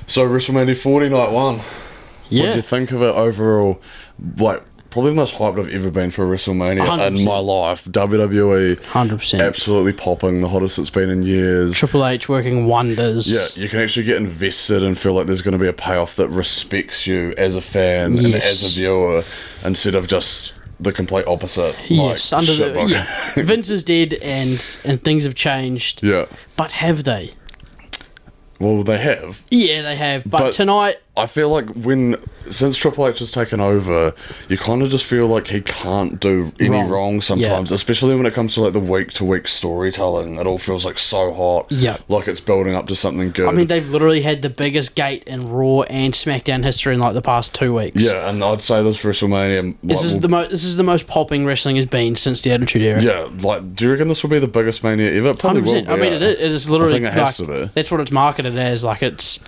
So WrestleMania 40 night one. Yeah. What do you think of it overall? Like, probably the most hyped I've ever been for a WrestleMania 100%. in my life. WWE 100%. absolutely popping, the hottest it's been in years. Triple H working wonders. Yeah, you can actually get invested and feel like there's going to be a payoff that respects you as a fan and as a viewer, instead of just the complete opposite. Yes, like, Vince is dead and things have changed. Yeah. But have they? Well, they have. Yeah, they have. But tonight, I feel like since Triple H has taken over, you kind of just feel like he can't do any wrong sometimes, especially when it comes to like the week-to-week storytelling. It all feels like so hot, like it's building up to something good. I mean, they've literally had the biggest gate in Raw and SmackDown history in like the past 2 weeks. Yeah, and I'd say this WrestleMania... This is the most popping wrestling has been since the Attitude Era. Yeah, like, do you reckon this will be the biggest Mania ever? It probably 100%. will be. I mean, it is literally... I think it has to be. That's what it's marketed as. Like, it's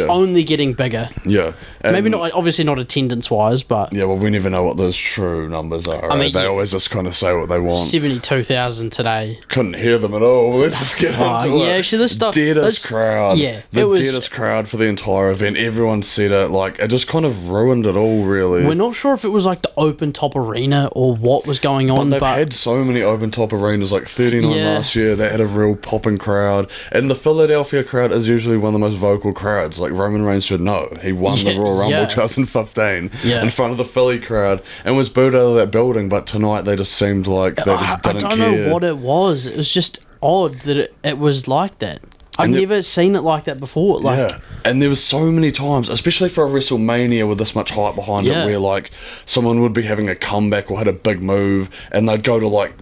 only getting bigger. Yeah. Maybe not, obviously not attendance-wise, but... Yeah, well, we never know what those true numbers are. I mean, they always just kind of say what they want. 72,000 today. Couldn't hear them at all. Let's just get into it. Yeah, actually, this stuff... Deadest crowd. Yeah. The deadest crowd for the entire event. Everyone said it. Like, it just kind of ruined it all, really. We're not sure if it was, like, the open-top arena or what was going on, but... they've had so many open-top arenas, like 39 last year. They had a real popping crowd. And the Philadelphia crowd is usually one of the most vocal crowds. Like, Roman Reigns should know. He won the Royal Rumble 2015 in front of the Philly crowd and was booed out of that building, but tonight they just seemed like they just didn't care. I don't know what it was. It was just odd that it was like that. I've never seen it like that before. Like, and there was so many times, especially for a WrestleMania with this much hype behind it, where like someone would be having a comeback or had a big move and they'd go to like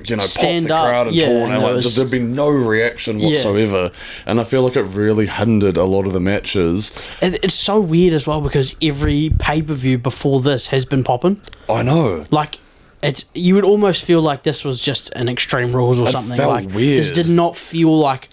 you know, stand pop the crowd and taunt, and like, just there'd be no reaction whatsoever. And I feel like it really hindered a lot of the matches. And it's so weird as well because every pay-per-view before this has been popping. I know. Like, you would almost feel like this was just an Extreme Rules or something. Felt like weird. This did not feel like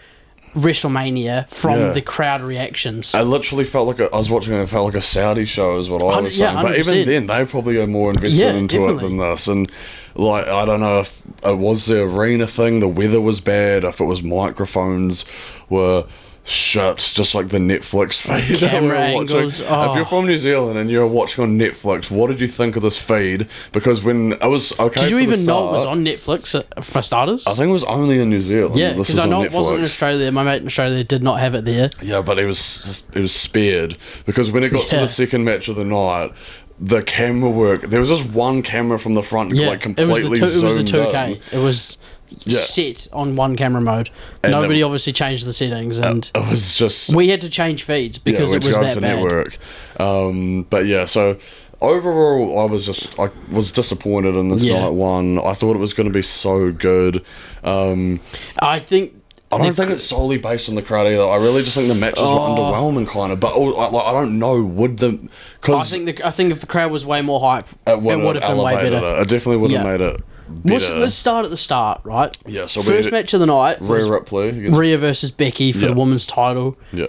WrestleMania from the crowd reactions. I literally felt like I was watching it. It felt like a Saudi show is what I was saying. 100%. But even then, they probably are more invested into it than this. And like, I don't know if it was the arena thing, the weather was bad, if it was microphones were shit, just like the Netflix feed camera angles. If you're from New Zealand and you're watching on Netflix, what did you think of this feed? Because when it was okay, did you even know it was on Netflix for starters? I think it was only in New Zealand. Yeah, because I know it wasn't in Australia. My mate in Australia did not have it there. Yeah, but it was spared because when it got to the second match of the night, the camera work, there was just one camera from the front, like completely zoomed in. It was the 2K. It was set on one camera mode. And nobody obviously changed the settings, and it was just we had to change feeds because it was that bad. Network. But yeah, so overall, I was disappointed in this night one. I thought it was going to be so good. I don't think it's solely based on the crowd either. I really just think the matches were underwhelming, kind of. But I don't know, Cause I think if the crowd was way more hype, it would have been way better. It definitely would have made it better. Let's start at the start, right? Yeah. So first match of the night, Rhea Ripley, Rhea versus Becky for the women's title. Yeah.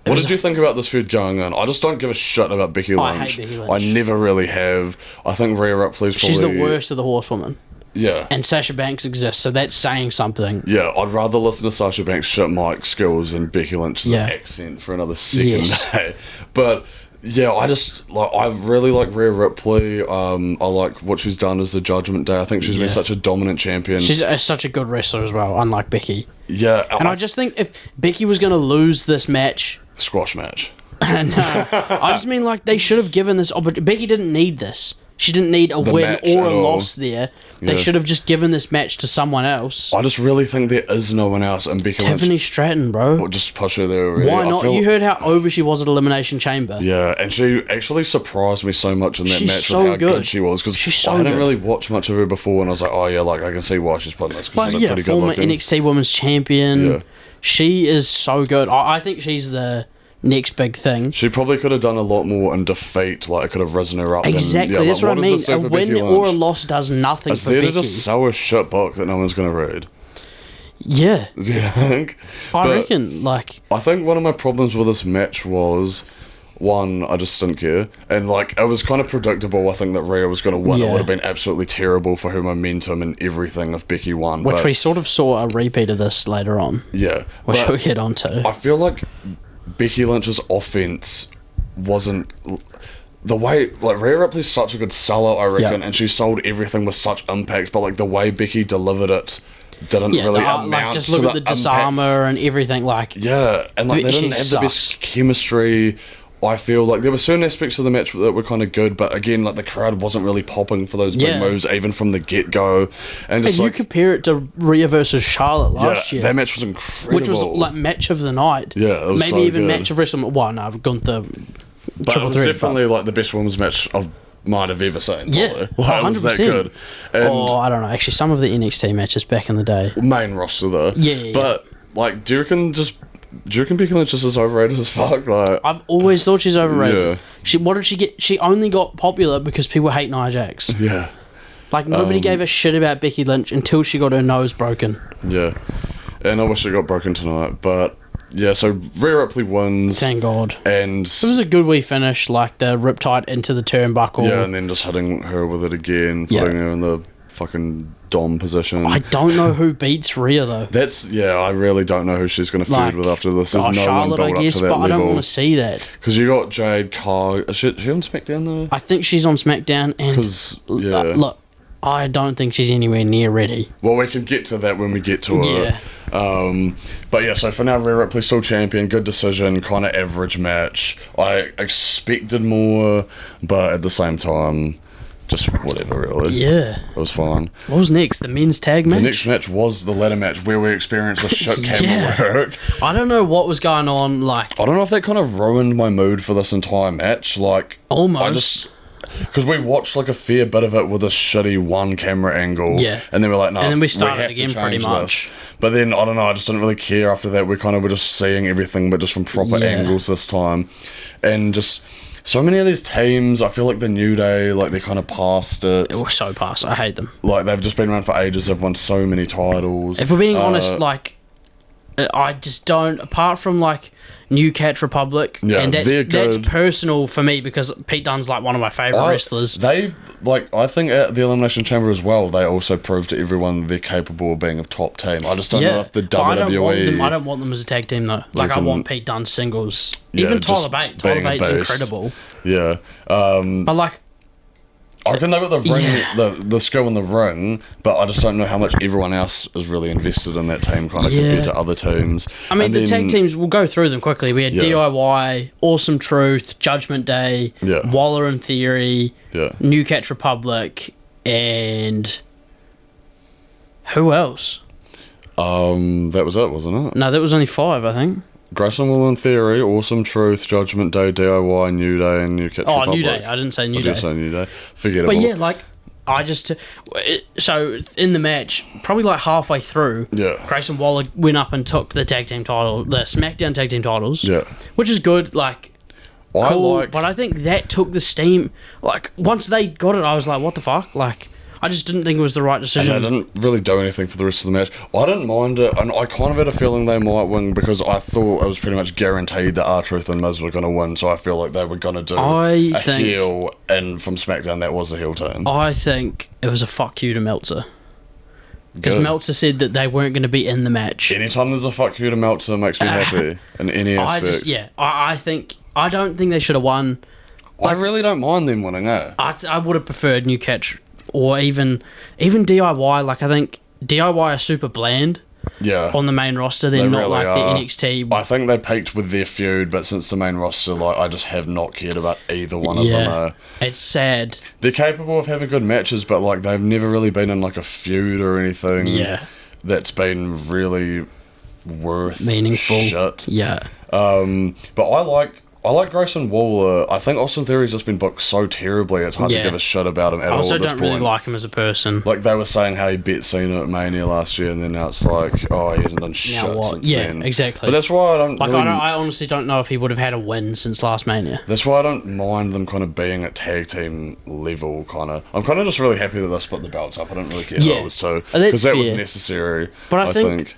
What did you think about this feud going on? I just don't give a shit about Becky Lynch. I hate Becky Lynch. I never really have. I think Rhea Ripley's probably... She's the worst of the horsewomen. Yeah. And Sasha Banks exists, so that's saying something. Yeah, I'd rather listen to Sasha Banks' shit mic skills than Becky Lynch's accent for another second day. But yeah, I really like Rhea Ripley. I like what she's done as the Judgment Day. I think she's been such a dominant champion. She's such a good wrestler as well, unlike Becky. Yeah. And I just think if Becky was going to lose this match... Squash match. No, I just mean like they should have given this opportunity. Becky didn't need this. She didn't need a win or a loss there. They should have just given this match to someone else. I just really think there is no one else. And Becky Tiffany Lynch, Stratton, bro. Well, just push her there already. Why not? You heard how over she was at Elimination Chamber. Yeah, and she actually surprised me so much in that match with how good she was. Because I hadn't really watched much of her before, and I was like, oh yeah, like I can see why she's putting this. Because she's pretty good former looking. NXT Women's Champion. Yeah. She is so good. I think she's the next big thing. She probably could have done a lot more in defeat. Like, it could have risen her up. Exactly, and, that's what I mean. A win or a loss does nothing for Becky. It's there to just sell a shit book that no one's going to read. Yeah. Do you think? I reckon, like... I think one of my problems with this match was... One, I just didn't care. And, like, it was kind of predictable, I think, that Rhea was going to win. It would have been absolutely terrible for her momentum and everything if Becky won. Which we sort of saw a repeat of this later on. Yeah. Which we'll get on to. I feel like Becky Lynch's offense wasn't the way, like, Rhea Ripley's such a good seller, I reckon, and she sold everything with such impact, but like the way Becky delivered it didn't really amount like, just to look the at the disarmor and everything, like, and like they didn't have the best chemistry. I feel like there were certain aspects of the match that were kind of good, but again, like, the crowd wasn't really popping for those big moves even from the get-go. And just, if you compare it to Rhea versus Charlotte last year, that match was incredible, which was like match of the night. Yeah, it was maybe so even good. match of Wrestlemania. Well, no, I've gone the but it was definitely like the best women's match I might have ever seen. Yeah, like, it was that good. And I don't know. Actually, some of the NXT matches back in the day, main roster though. But like, do you reckon Becky Lynch is overrated as fuck? Like, I've always thought she's overrated. What did she get? She only got popular because people hate Nia Jax. Yeah. Like, nobody gave a shit about Becky Lynch until she got her nose broken. Yeah. And I wish it got broken tonight, but yeah, so Rhea Ripley wins. Thank God. And it was a good wee finish, like the riptide into the turnbuckle. Yeah, and then just hitting her with it again, putting her in the fucking Dom position. I don't know who beats Rhea though. I really don't know who she's going to feud with after this. There's no Charlotte, one built I guess, up to that but level. I don't want to see that. Because you got Jade Carr. Is she on SmackDown though? I think she's on SmackDown, and look, I don't think she's anywhere near ready. Well, we can get to that when we get to it. But yeah, so for now, Rhea Ripley's still champion. Good decision, kind of average match. I expected more, but at the same time, just whatever, really. Yeah. It was fine. What was next? The men's tag match? The next match was the ladder match where we experienced the shit camera work. I don't know what was going on, like... I don't know if that kind of ruined my mood for this entire match. Like... Almost. Because we watched like a fair bit of it with a shitty one camera angle. Yeah. And then we're like, no, and then we started we have again to pretty change much. This. But then, I don't know, I just didn't really care after that. We kind of were just seeing everything, but just from proper angles this time. And just... so many of these teams, I feel like the New Day, like, they're kind of past it. It was so past. I hate them. Like, they've just been around for ages. They've won so many titles. If we're being honest, like, I just don't... apart from, like, New Catch Republic, and that's personal for me because Pete Dunne's, like, one of my favourite wrestlers. They, like, I think at the Elimination Chamber as well, they also proved to everyone they're capable of being a top team. I just don't know if the WWE... I don't want them as a tag team, though. Like, I want Pete Dunne singles. Even Tyler Bate. Tyler Bate's incredible. Yeah. But, like... I reckon they've got the ring, the skill in the ring, but I just don't know how much everyone else is really invested in that team, kind of compared to other teams. I mean, the tag teams, we'll go through them quickly. We had DIY, Awesome Truth, Judgment Day, Waller and Theory, New Catch Republic, and who else? That was it, wasn't it? No, that was only 5, I think. Grayson Waller in Theory, Awesome Truth, Judgment Day, DIY, New Day, and New Catch Republic. New Day. I didn't say New Day. I didn't say New Day. Forgettable. But yeah, like, so in the match, probably like halfway through, Grayson Waller went up and took the tag team title, the SmackDown tag team titles, which is good, like, cool, but I think that took the steam, like, once they got it, I was like, what the fuck, like, I just didn't think it was the right decision. And they didn't really do anything for the rest of the match. I didn't mind it, and I kind of had a feeling they might win because I thought it was pretty much guaranteed that R-Truth and Miz were going to win, so I feel like they were going to do a heel, and from SmackDown that was a heel turn. I think it was a fuck you to Meltzer. Because Meltzer said that they weren't going to be in the match. Anytime there's a fuck you to Meltzer, it makes me happy in any aspect. I don't think they should have won. Like, I really don't mind them winning, I would have preferred New Catch. Or even DIY, like, I think DIY are super bland on the main roster. They're not really like the NXT. I think they peaked with their feud, but since the main roster, like, I just have not cared about either one of them. It's sad. They're capable of having good matches, but, like, they've never really been in, like, a feud or anything that's been really worth meaningful shit. But I like Grayson Waller. I think Austin Theory's just been booked so terribly, it's hard to give a shit about him at all at this point. I also don't really like him as a person. Like, they were saying how he beat Cena at Mania last year, and then now it's like, oh, he hasn't done shit since then. Yeah, exactly. But that's why I don't I honestly don't know if he would have had a win since last Mania. That's why I don't mind them kind of being at tag team level, kind of. I'm kind of just really happy that they split the belts up. I don't really care how it was too. Because that was necessary, but I think.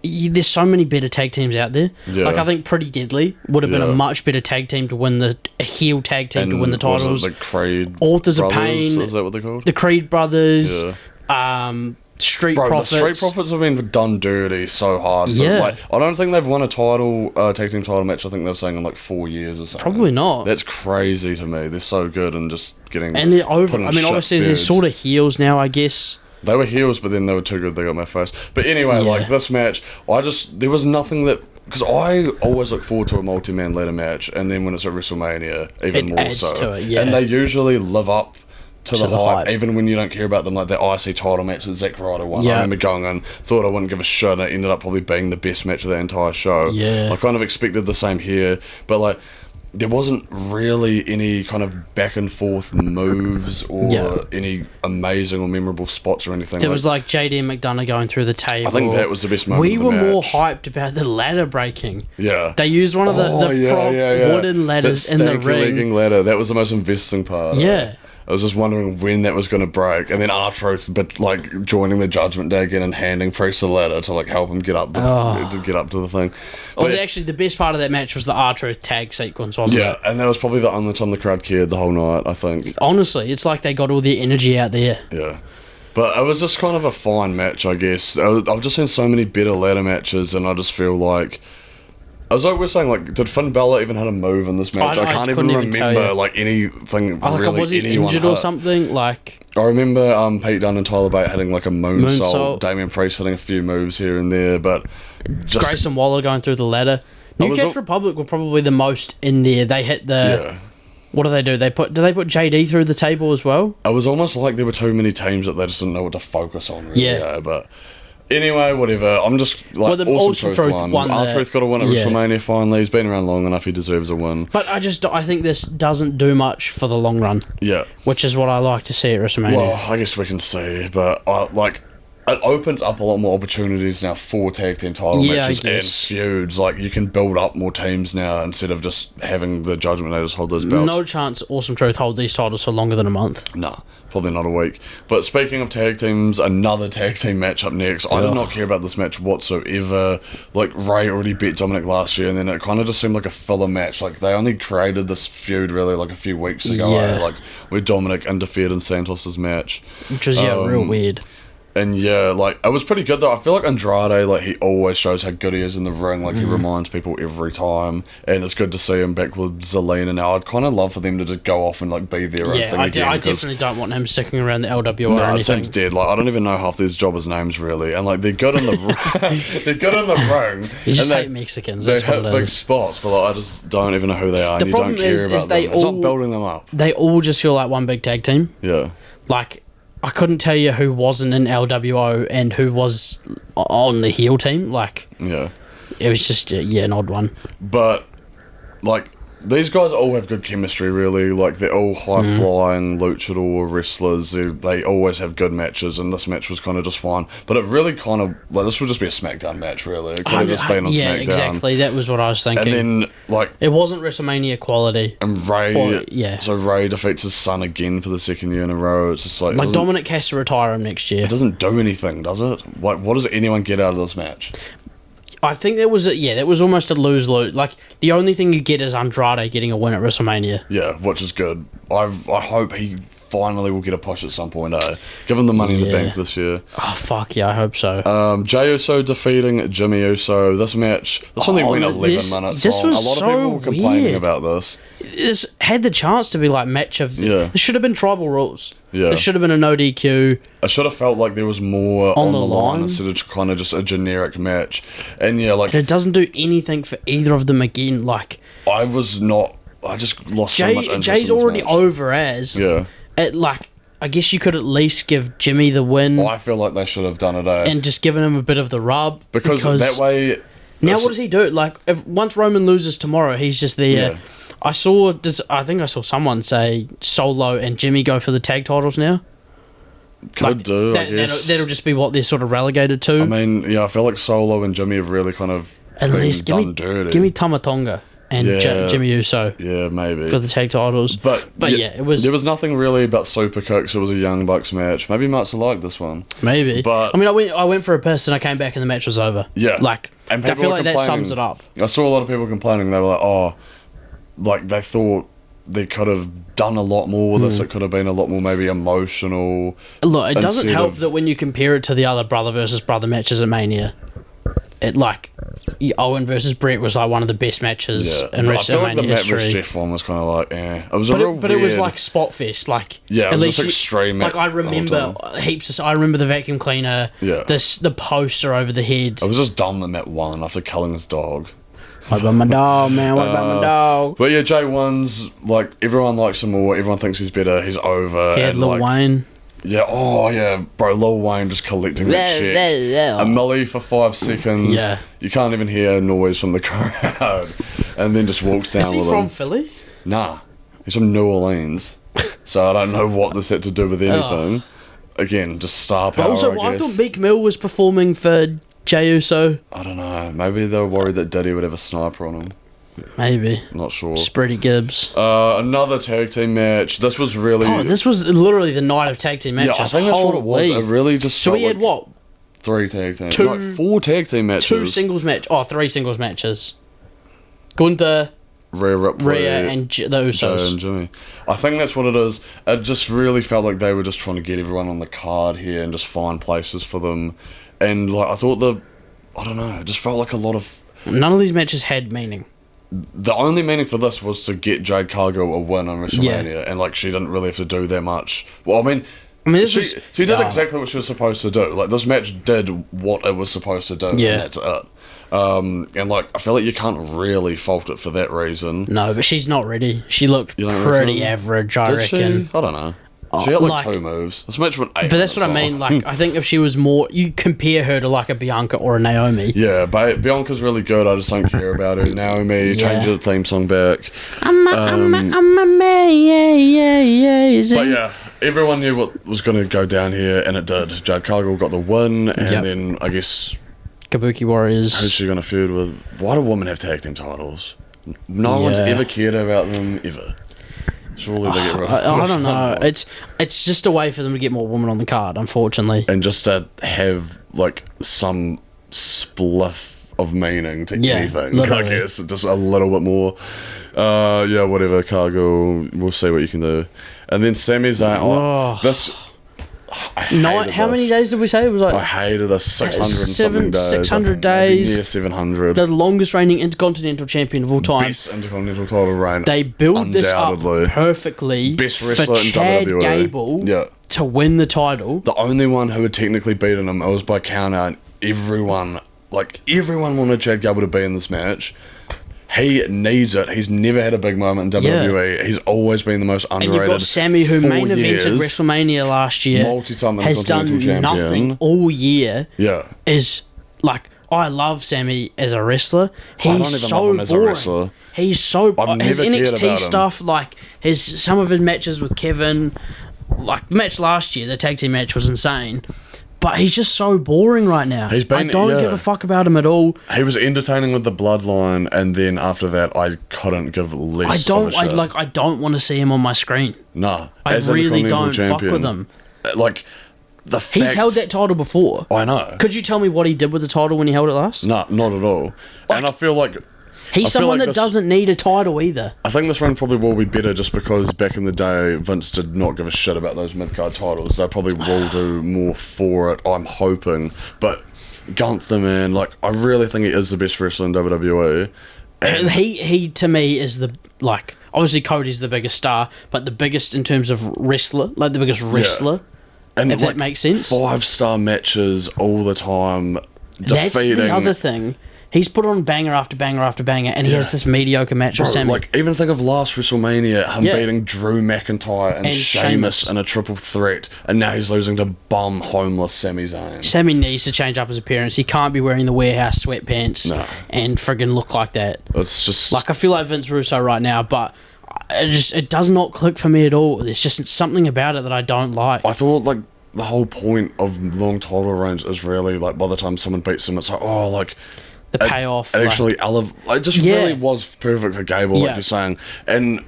There's so many better tag teams out there. Like, I think Pretty Deadly would have been a much better tag team to win a heel tag team to win the titles. The Creed Authors Brothers, of Pain. Is that what they're called? The Creed Brothers. Street Profits. The Street Profits have been done dirty so hard. Like, I don't think they've won a tag team title match. I think they're saying in like 4 years or something. Probably not. That's crazy to me. They're so good and just getting. And they're over. I mean, obviously they're sort of heels now, I guess. They were heels, but then they were too good. They got my face. But anyway, like this match, there was nothing that. Because I always look forward to a multi-man ladder match, and then when it's at WrestleMania, even more adds so. To it, yeah. And they usually live up to the hype, even when you don't care about them, like the IC title match that Zack Ryder won. I remember going in, thought I wouldn't give a shit, and it ended up probably being the best match of the entire show. Yeah. I kind of expected the same here, but like, there wasn't really any kind of back and forth moves or any amazing or memorable spots or anything. There was like JD and McDonough going through the table. I think that was the best moment We of the were match. more hyped about the ladder breaking. Yeah. They used one of the prop wooden ladders in the ring. Legging ladder. That was the most investing part. Yeah. I was just wondering when that was going to break, and then R-Truth, but like joining the Judgment Day again and handing Priest the ladder to like help him get up to get up to the thing. But actually, the best part of that match was the R-Truth tag sequence, wasn't it? Yeah, and that was probably the only time the crowd cared the whole night, I think. Honestly, it's like they got all their energy out there. Yeah. But it was just kind of a fine match, I guess. I've just seen so many better ladder matches, and I just feel like... As like we're saying, like, did Finn Balor even had a move in this match? I can't even remember like anything really. Was he anyone injured or something? Like, I remember Pete Dunne and Tyler Bate hitting like a moonsault. Damian Priest hitting a few moves here and there, but just Grayson Waller going through the ladder. New Catch Republic were probably the most in there. They hit the. What do? They do they put JD through the table as well? It was almost like there were too many teams that they just didn't know what to focus on. Really, but. Anyway, whatever. I'm just like Awesome Truth won. R-Truth got a win at WrestleMania finally. He's been around long enough. He deserves a win. But I think this doesn't do much for the long run. Yeah. Which is what I like to see at WrestleMania. Well, I guess we can see, but it opens up a lot more opportunities now for tag team title matches and feuds. Like, you can build up more teams now instead of just having the Judgment Day just hold those belts. No chance Awesome Truth hold these titles for longer than a month. No, probably not a week. But speaking of tag teams, another tag team match up next. I did not care about this match whatsoever. Like, Ray already beat Dominic last year, and then it kind of just seemed like a filler match. Like, they only created this feud really like a few weeks ago. Like, where Dominic interfered in Santos's match. Which was, real weird. And like, it was pretty good though. I feel like Andrade, like, he always shows how good he is in the ring. Like, he reminds people every time. And it's good to see him back with Zelina now. I'd kind of love for them to just go off and, like, be their own thing again. I definitely don't want him sticking around the LWO or anything. It seems dead. Like, I don't even know half these jobbers' names, really. And, like, they're good in the they're good in the ring. You just hate Mexicans. They hit big spots, but, like, I just don't even know who they are. And you don't care about them. It's not building them up. They all just feel like one big tag team. Yeah. Like, I couldn't tell you who wasn't in LWO and who was on the heel team. Like, it was just an odd one. But like, these guys all have good chemistry, really. Like, they're all high-flying luchador wrestlers. They always have good matches, and this match was kind of just fine. But it really kind of... Like, this would just be a SmackDown match, really. It could have just been on SmackDown. Yeah, exactly. That was what I was thinking. And then, like... It wasn't WrestleMania quality. And Ray... So Ray defeats his son again for the second year in a row. It's just like... Like, Dominic has to retire him next year. It doesn't do anything, does it? Like, what does anyone get out of this match? I think that was almost a lose-lose. Like, the only thing you get is Andrade getting a win at WrestleMania. Yeah, which is good. I hope he finally will get a push at some point, Give him the money in the bank this year. Oh, fuck yeah, I hope so. Jey Uso defeating Jimmy Uso. This only went 11 minutes long. A lot of people were complaining about this. This had the chance to be like match of... Yeah. This should have been tribal rules. Yeah. There should have been a no DQ. I should have felt like there was more on the line instead of kind of just a generic match. And like... It doesn't do anything for either of them again. Like... I just lost so much interest Jay's in this already match. Over as... Yeah. I guess you could at least give Jimmy the win. I feel like they should have done it, and just given him a bit of the rub. Because that way... Now what does he do? Like, if once Roman loses tomorrow, he's just there... Yeah. I think I saw someone say Solo and Jimmy go for the tag titles now. I guess. That'll just be what they're sort of relegated to. I mean, I feel like Solo and Jimmy have really kind of done dirty. Give me Tama Tonga and Jimmy Uso. Yeah, maybe. For the tag titles. But it was... There was nothing really about Super Kicks. It was a Young Bucks match. Maybe Mats will like this one. Maybe. But... I mean, I went for a piss and I came back and the match was over. Yeah. Like, I feel like that sums it up. I saw a lot of people complaining. They were like, like, they thought they could have done a lot more with this. It could have been a lot more maybe emotional. Look, it doesn't help that when you compare it to the other brother versus brother matches at Mania, it like Owen versus Brett was like one of the best matches in WrestleMania history. I feel like the Matt versus Jeff one was kind of like, It was but it was like spot fest, like it was just extreme. Like I remember heaps. I remember the vacuum cleaner. Yeah. The poster over the head. It was just dumb that Matt won after killing his dog. What about my dog, man? What about my dog? But yeah, Jay wins. Like everyone likes him more. Everyone thinks he's better. He's over. Yeah, Lil Wayne. Yeah, bro, Lil Wayne just collecting that shit. A milli for 5 seconds. Yeah. You can't even hear noise from the crowd. And then just walks down with him. Is he from Philly? Nah. He's from New Orleans. So I don't know what this had to do with anything. Again, just star power, also, I thought Meek Mill was performing for Jey Uso. I don't know. Maybe they were worried that Diddy would have a sniper on him. Maybe. Not sure. Spready Gibbs. Another tag team match. This was really... Oh, this was literally the night of tag team matches. Yeah, I think that's what it was. It really just So we had what? 3 tag team... 4 tag team matches. 2 singles match. Oh, 3 singles matches. Gunther, Rhea and the Usos. Joe and Jimmy. I think that's what it is. It just really felt like they were just trying to get everyone on the card here and just find places for them. And like I thought I don't know, it just felt like a lot of... None of these matches had meaning. The only meaning for this was to get Jade Cargill a win on WrestleMania, and like she didn't really have to do that much. Well, I mean she did exactly what she was supposed to do. Like this match did what it was supposed to do, and that's it. And like I feel like you can't really fault it for that reason. No, but she's not ready. She looked pretty average, I reckon. I don't know. She had like 2 moves. This match went 8. But that's what I mean. Like, I think if she was more, you compare her to like a Bianca or a Naomi. Yeah, but Bianca's really good. I just don't care about her. Naomi, change the theme song back. I'm amazing. But yeah, everyone knew what was going to go down here, and it did. Jade Cargill got the win, and then I guess Kabuki Warriors. Who's she going to feud with? Why do women have tag team titles? No one's ever cared about them ever. Surely they get rid of I don't know. It's just a way for them to get more women on the card, unfortunately. And just to have like some spliff of meaning to anything. Literally. I guess just a little bit more. Whatever, Cargo. We'll see what you can do. And then Sami Zayn. How many days did we say? It was like I hated this 600 something days. 600 days. Yeah, 700. The longest reigning Intercontinental Champion of all time. Best Intercontinental title reign. They built this up perfectly. Best wrestler for in Chad WWE. Gable to win the title. The only one who had technically beaten him, it was by counter, and everyone wanted Chad Gable to be in this match. He needs it. He's never had a big moment in WWE. He's always been the most underrated. And you've got Sami, who main evented WrestleMania last year, multi-time has done nothing all year. Yeah. Is like, I love Sami as a wrestler. He's so boring. He's so his NXT stuff, like some of his matches with Kevin, like the match last year, the tag team match was insane. But he's just so boring right now. I don't give a fuck about him at all. He was entertaining with the Bloodline, and then after that, I couldn't give less of a shit. I don't want to see him on my screen. No. I really don't fuck with him. Like, he's held that title before. I know. Could you tell me what he did with the title when he held it last? No, not at all. And I feel like... He's someone that doesn't need a title either. I think this run probably will be better just because back in the day, Vince did not give a shit about those mid-card titles. They probably will do more for it, I'm hoping. But Gunther, man, like, I really think he is the best wrestler in WWE. And he to me, is the, like, obviously Cody's the biggest star, but the biggest in terms of wrestler, like the biggest wrestler, and if that makes sense. 5-star matches all the time, defeating... That's the other thing. He's put on banger after banger after banger, and he has this mediocre match with Sami. Like, even think of last WrestleMania, him beating Drew McIntyre and Sheamus in a triple threat, and now he's losing to bum, homeless Sami Zayn. Sami needs to change up his appearance. He can't be wearing the warehouse sweatpants and friggin' look like that. It's just... Like, I feel like Vince Russo right now, but it does not click for me at all. There's just something about it that I don't like. I thought, like, the whole point of long title reigns is really, like, by the time someone beats them, it's like, oh, like... The payoff. It actually, it just really was perfect for Gable, like you're saying. And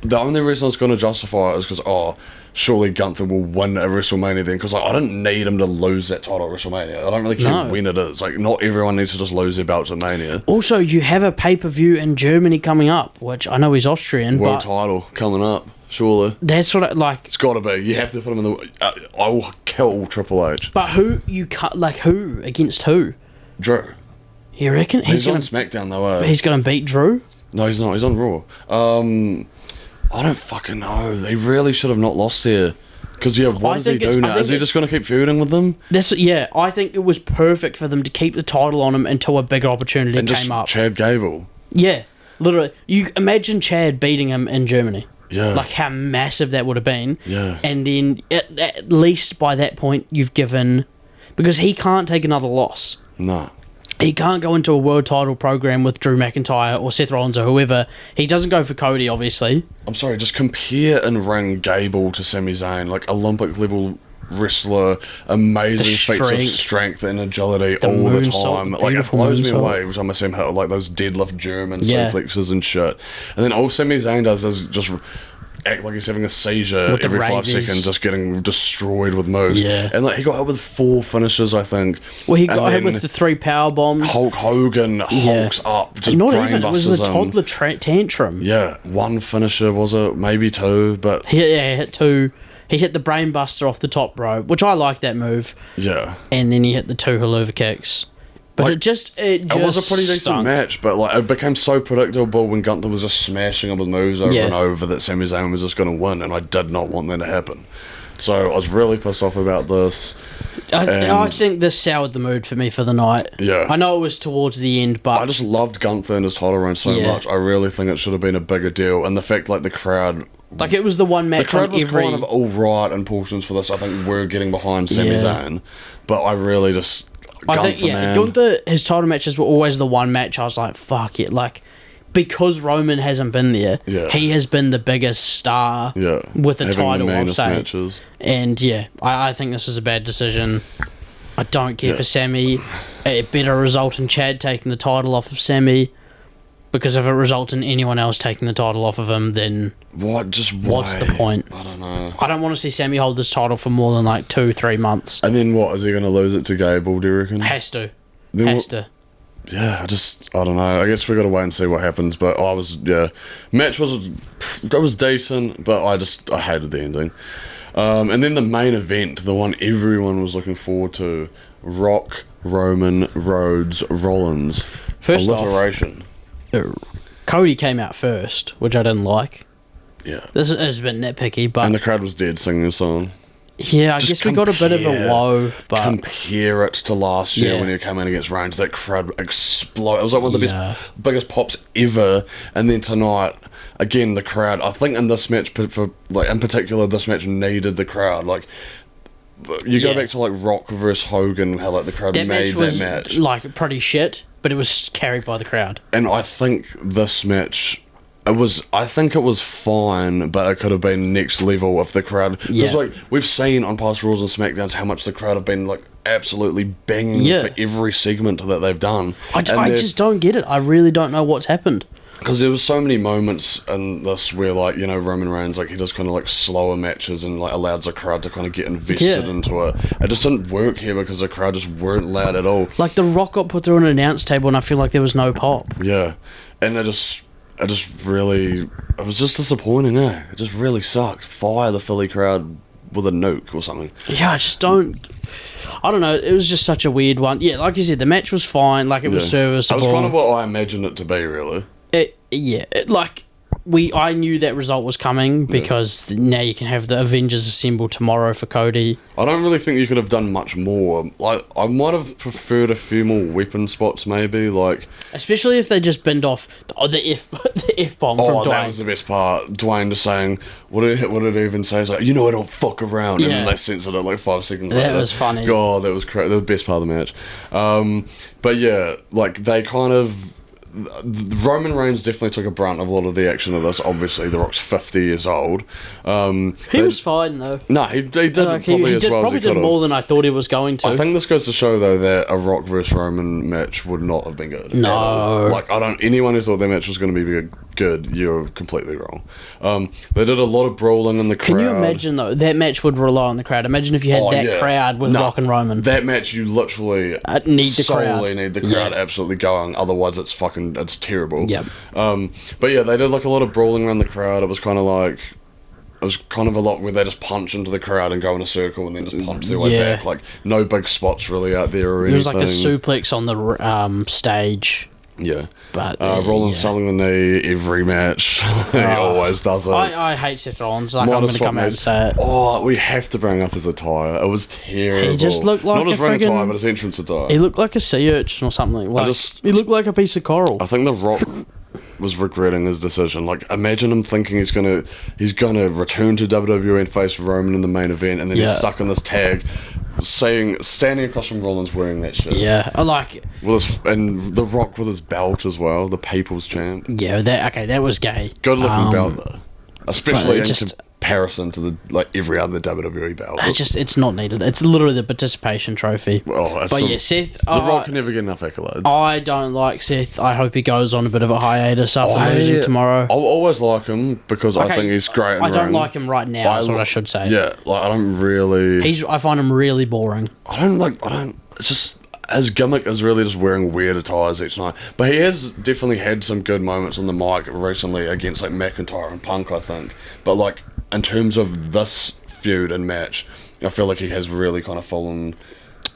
the only reason I was going to justify it is because, surely Gunther will win at WrestleMania then, because I didn't need him to lose that title at WrestleMania. I don't really care when it is. Like, not everyone needs to just lose their belts at Mania. Also, you have a pay-per-view in Germany coming up, which I know he's Austrian, World title coming up, surely. That's what it's got to be. You have to put him in the... I will kill Triple H. But who who against who? Drew. You reckon he's on SmackDown though? He's gonna beat Drew? No, he's not. He's on Raw. I don't fucking know. They really should have not lost here. Because what does he do now? Is he just going to keep feuding with them? I think it was perfect for them to keep the title on him until a bigger opportunity came up. Chad Gable. Yeah, literally. You imagine Chad beating him in Germany. Yeah. Like how massive that would have been. Yeah. And then at least by that point you've given... Because he can't take another loss. No. He can't go into a world title program with Drew McIntyre or Seth Rollins or whoever. He doesn't go for Cody, obviously. I'm sorry, just compare and ring Gable to Sami Zayn, like Olympic level wrestler, amazing feats of strength and agility all the time. Like it blows me away every time I see him hit like those deadlift German suplexes and shit. And then all Sami Zayn does is just act like he's having a seizure every 5 seconds, just getting destroyed with moves. Yeah. And like he got hit with 4 finishes, I think. Well, he got hit with the 3 power bombs. Hulk Hogan hulks up, just not brain even. It was busters the toddler tantrum. Yeah, 1 finisher was it? Maybe 2, but he hit 2. He hit the brain buster off the top rope, which I like that move. Yeah. And then he hit the 2 haluva kicks. But it was a pretty decent match, but like it became so predictable when Gunther was just smashing him with moves over and over that Sami Zayn was just going to win, and I did not want that to happen. So I was really pissed off about this. I think this soured the mood for me for the night. Yeah. I know it was towards the end, but... I just loved Gunther and his title reign so much. I really think it should have been a bigger deal, and the fact like the crowd... Like it was the one match. The crowd was kind of all right in portions for this. I think we're getting behind Sami Zayn, but I really just... Gunther, his title matches were always the one match I was like, fuck it, like, because Roman hasn't been there, he has been the biggest star with the title, I'll say. Matches. And I think this was a bad decision. I don't care for Sami. It better result in Chad taking the title off of Sami, because if it results in anyone else taking the title off of him, then what's the point? I don't know. I don't want to see Sami hold this title for more than like 2-3 months. And then what, is he going to lose it to Gable, do you reckon? Has to. Yeah, I don't know. I guess we got to wait and see what happens. But match was decent, but I hated the ending. And then the main event, the one everyone was looking forward to, Rock, Roman, Rhodes, Rollins. First alliteration. Cody came out first, which I didn't like. Yeah. This is a bit nitpicky, but... And the crowd was dead singing a song. Yeah, I guess we got a bit of a low, but... Compare it to last year when he came in against Reigns. That crowd exploded. It was like one of the biggest pops ever. And then tonight, again, the crowd... I think in this match, in particular, this match needed the crowd. Like... You go back to like Rock versus Hogan, how like the crowd made that match. Like pretty shit, but it was carried by the crowd. And I think this match, I think it was fine, but it could have been next level if the crowd. Because like we've seen on past Raws and SmackDowns how much the crowd have been like absolutely banging for every segment that they've done. I just don't get it. I really don't know what's happened. Because there was so many moments in this where, like, you know, Roman Reigns, like, he does kind of, like, slower matches and, like, allows the crowd to kind of get invested into it. It just didn't work here because the crowd just weren't loud at all. Like, The Rock got put through an announce table and I feel like there was no pop. Yeah. And it just really... It was just disappointing, eh? It just really sucked. Fire the Philly crowd with a nuke or something. Yeah, I just don't... I don't know. It was just such a weird one. Yeah, like you said, the match was fine. Like, it was serviceable. It was kind of what I imagined it to be, really. I knew that result was coming because now you can have the Avengers assemble tomorrow for Cody. I don't really think you could have done much more. Like, I might have preferred a few more weapon spots, maybe. Like, especially if they just binned off the F bomb from Dwayne. Oh, that was the best part. Dwayne just saying, what did it even say? It's like, you know, I don't fuck around, and then they censored it like 5 seconds later. That was funny. God, that was crazy. That was the best part of the match. But yeah, like they kind of. Roman Reigns definitely took a brunt of a lot of the action of this. Obviously, The Rock's 50 years old. He was fine, though. No, he did probably as well as he could have. Did more than I thought he was going to. I think this goes to show, though, that a Rock versus Roman match would not have been good. No. Like, anyone who thought that match was going to be good, you're completely wrong. They did a lot of brawling in the crowd. Can you imagine, though, that match would rely on the crowd? Imagine if you had that crowd with Rock and Roman. That match, you literally need the crowd absolutely going, otherwise it's terrible. Yep. But yeah, they did like a lot of brawling around the crowd. It was kind of a lot where they just punch into the crowd and go in a circle and then just punch their way back. Like, no big spots really out there or anything. There was like a suplex on the stage. Yeah. But Rollins selling the knee every match. He always does it. I hate Seth Rollins. Like, I'm going to come out and say it. Oh, we have to bring up his attire. It was terrible. He just looked like not his ring attire, but his entrance attire. He looked like a sea urchin or something. He looked like a piece of coral. I think The Rock was regretting his decision. Like, imagine him thinking he's gonna return to WWE and face Roman in the main event, and then he's stuck in this tag, standing across from Rollins wearing that shit. Yeah, I like it. And The Rock with his belt as well, the People's Champ. Yeah, that was gay. Good looking belt though, especially in comparison to every other WWE belt. It's not needed. It's literally the participation trophy. Seth, The Rock can never get enough accolades. I don't like Seth. I hope he goes on a bit of a hiatus after losing tomorrow. I'll always like him because I think he's great. I don't like him right now. That's what I should say. Yeah, I don't really. I find him really boring. It's just. His gimmick is really just wearing weird attires each night. But he has definitely had some good moments on the mic recently against McIntyre and Punk, I think. But in terms of this feud and match, I feel like he has really kind of fallen.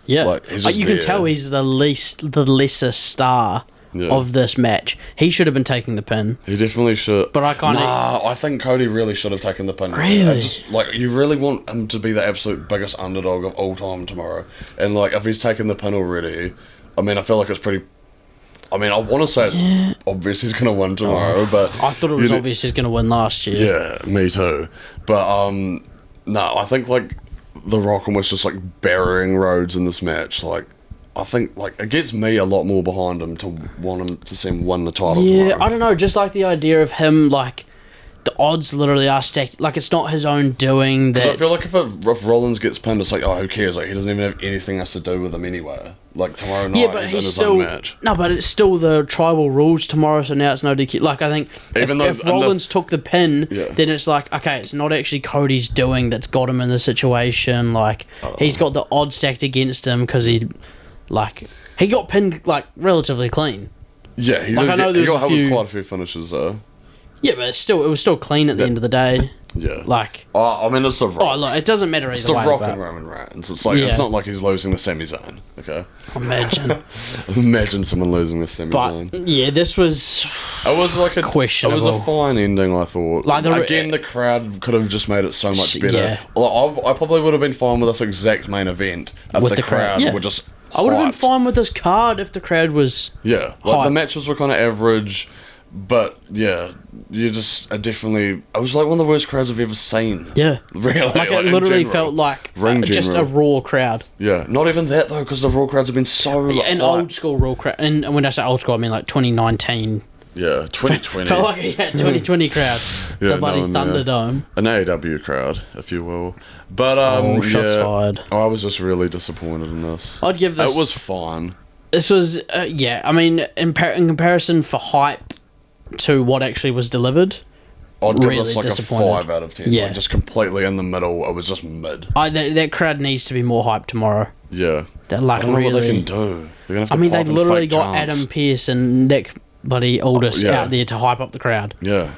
Yeah, you can tell he's the lesser star of this match. He should have been taking the pin. He definitely should. But I think Cody really should have taken the pin. Really? You really want him to be the absolute biggest underdog of all time tomorrow. And if he's taken the pin already, I feel like it's pretty. I want to say it's obvious he's going to win tomorrow, but I thought it was obvious he's going to win last year. Yeah, me too. But no, I think The Rock was just burying Rhodes in this match. I think it gets me a lot more behind him to want him to see him win the title tomorrow. I don't know, just the idea of him the odds literally are stacked. It's not his own doing. That I feel like if Rollins gets pinned, it's who cares? He doesn't even have anything else to do with him anyway. Tomorrow night, but he's in his own match. No, but it's still the tribal rules tomorrow, so now it's no DQ. I think if Rollins took the pin, then it's okay, it's not actually Cody's doing that's got him in the situation. He's got the odds stacked against him because he got pinned relatively clean. Yeah, he got held with quite a few finishes though. Yeah, but it was still clean at the end of the day. Yeah. It's The Rock. Oh, look, it doesn't matter either way. It's The Rock and Roman Reigns. It's not like he's losing the semi-zone, okay? Imagine. Imagine someone losing the semi-zone. But, yeah, this was... It was questionable. It was a fine ending, I thought. The crowd could have just made it so much better. Yeah. I probably would have been fine with this exact main event if the crowd were just I would have been fine with this card if the crowd was the matches were kind of average. But yeah, you just definitely. It was one of the worst crowds I've ever seen. Yeah, really. It literally felt like just a Raw crowd. Yeah, not even that though, because the Raw crowds have been so. An old school Raw crowd, and when I say old school, I mean 2019. Yeah, 2020. Felt like 2020 crowd. The bloody Thunderdome. An AEW crowd, if you will. But shots fired. I was just really disappointed in this. I'd give this. It was fine. This was in comparison for hype to what actually was delivered, I'd give this a 5 out of 10. Yeah. Just completely in the middle. It was just mid. That crowd needs to be more hyped tomorrow. Yeah. I don't know what they can do. They're gonna have to they literally got chants. Adam Pearce and Nick Aldis out there to hype up the crowd. Yeah.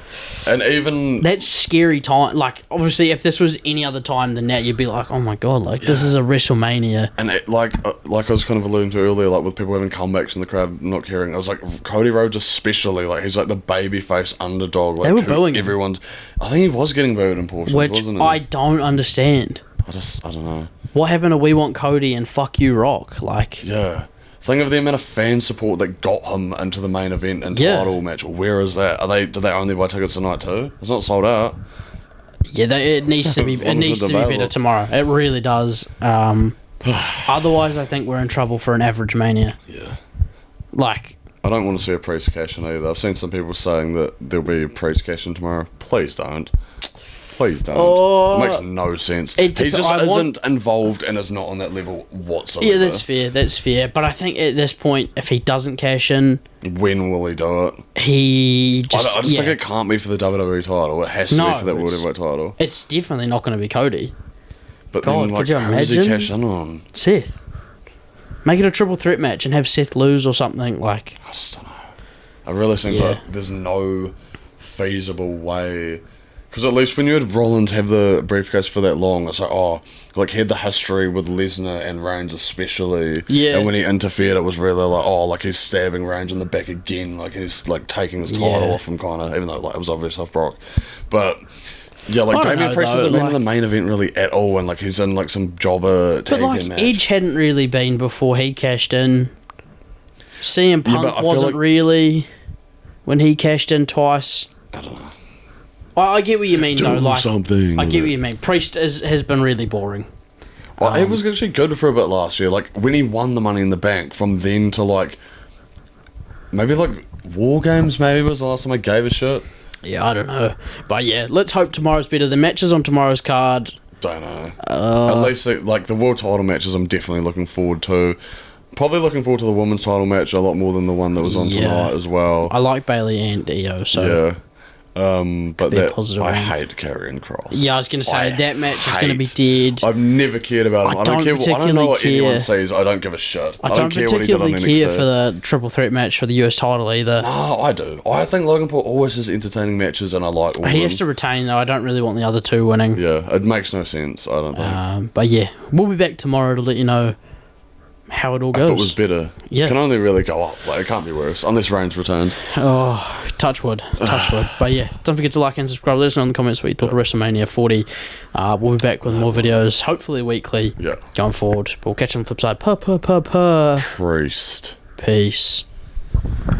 And even... That's scary time. Obviously, if this was any other time than that, you'd be like, oh my god, this is a WrestleMania. And like I was kind of alluding to earlier, with people having comebacks and the crowd not caring, I was Cody Rhodes especially, he's the babyface underdog. They were booing everyone's... I think he was getting booed in portions, wasn't he? I don't understand. I don't know. What happened to We Want Cody and Fuck You Rock? Yeah. Think of the amount of fan support that got him into the main event and title match. Where is that? Do they only buy tickets tonight too? It's not sold out. Yeah, it needs to be. It needs to be better tomorrow. It really does. Otherwise, I think we're in trouble for an average Mania. Yeah. I don't want to see a pre-scation either. I've seen some people saying that there'll be a pre-scation tomorrow. Please don't. Please don't. It makes no sense. He just isn't involved and is not on that level whatsoever. Yeah, that's fair. But I think at this point, if he doesn't cash in... When will he do it? I just think it can't be for the WWE title. It has to be for that World Heavyweight title. It's definitely not going to be Cody. But then, like, who does he cash in on? Seth. Make it a triple threat match and have Seth lose or something, like... I just don't know. I really think that there's no feasible way... Because at least when you had Rollins have the briefcase for that long, it's like, he had the history with Lesnar and Reigns especially. Yeah. And when he interfered, it was really like, he's stabbing Reigns in the back again, like he's, like, taking his title off him, kind of, even though, like, it was obvious off Brock. But, yeah, like, Damian Priest isn't in the main event really at all, and, like, he's in, like, some jobber tag team match. Edge hadn't really been before he cashed in. CM Punk wasn't really when he cashed in twice. I don't know. I get what you mean, though. Like, something. I get what you mean. Priest has been really boring. Well, it was actually good for a bit last year. Like, when he won the Money in the Bank, from then to, like, maybe, like, War Games maybe was the last time I gave a shit. Yeah, I don't know. But, yeah, let's hope tomorrow's better. The matches on tomorrow's card... Don't know. At least, like, the world title matches I'm definitely looking forward to. Probably looking forward to the women's title match a lot more than the one that was on tonight as well. I like Bayley and Io, so... Yeah. But I hate Karrion Kross. Yeah, I was going to say, that match is going to be dead. I've never cared about him. I don't know what anyone sees. I don't give a shit. I don't care particularly care for the triple threat match for the US title either. No, I do. I think Logan Paul always has entertaining matches, and I like all of them. He has to retain, though. I don't really want the other two winning. Yeah, it makes no sense, I don't think. But yeah, we'll be back tomorrow to let you know how it all goes. If it was better, it can only really go up. Like, it can't be worse, unless Reigns returned. Oh, touch wood. But yeah, don't forget to like and subscribe. Let us know in the comments what you thought of WrestleMania 40. We'll be back with more videos, hopefully weekly, going forward. But we'll catch you on the flip side. Priest. Peace.